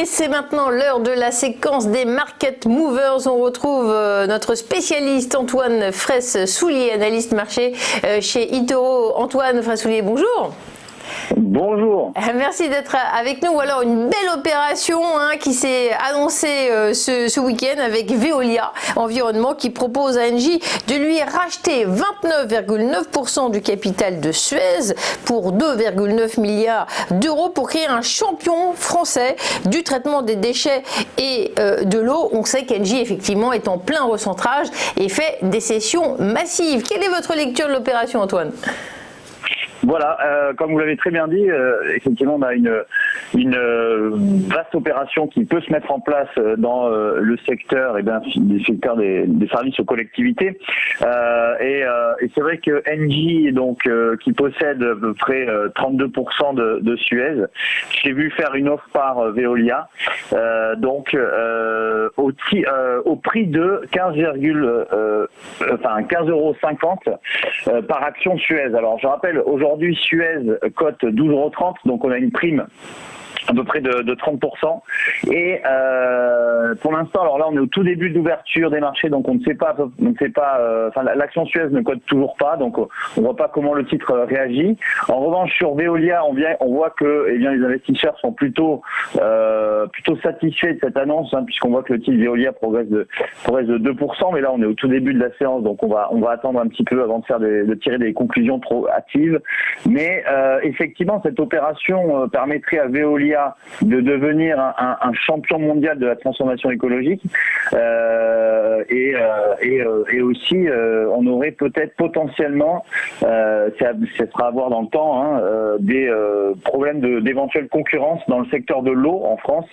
Et c'est maintenant l'heure de la séquence des Market Movers. On retrouve notre spécialiste Antoine Fraisse-Soulier, analyste marché chez eToro. Antoine Fraisse-Soulier, bonjour. Bonjour. Merci d'être avec nous. Alors, une belle opération qui s'est annoncée ce week-end avec Veolia Environnement qui propose à Engie de lui racheter 29,9% du capital de Suez pour 2,9 milliards d'euros pour créer un champion français du traitement des déchets et de l'eau. On sait qu'Engie, effectivement, est en plein recentrage et fait des cessions massives. Quelle est votre lecture de l'opération, Antoine ? Voilà, comme vous l'avez très bien dit, effectivement, on a une vaste opération qui peut se mettre en place dans le secteur, des secteurs des services aux collectivités. Et c'est vrai que Engie, donc, qui possède à peu près 32% de Suez, j'ai vu faire une offre par Veolia, au prix de 15,50 € par action Suez. Alors, je rappelle, aujourd'hui, Suez cote 12,30 €, donc on a une prime à peu près de 30%. Et pour l'instant, alors là, on est au tout début de l'ouverture des marchés, donc on ne sait pas, l'action Suez ne cote toujours pas, donc on voit pas comment le titre réagit. En revanche, sur Veolia, on voit que les investisseurs sont plutôt satisfaits de cette annonce, puisqu'on voit que le titre Veolia progresse de 2%, mais là, on est au tout début de la séance, donc on va attendre un petit peu avant de tirer des conclusions trop hâtives. Mais effectivement, cette opération permettrait à Veolia de devenir un champion mondial de la transformation écologique et aussi on aurait peut-être potentiellement, ça sera à voir dans le temps, des problèmes d'éventuelle concurrence dans le secteur de l'eau en France,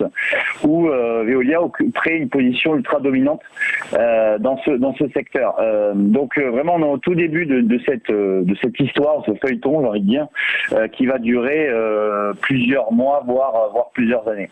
où Veolia occuperait une position ultra dominante dans ce secteur. Donc vraiment on est au tout début de cette histoire, ce feuilleton, j'ai envie de dire, qui va durer plusieurs mois, voire plusieurs années.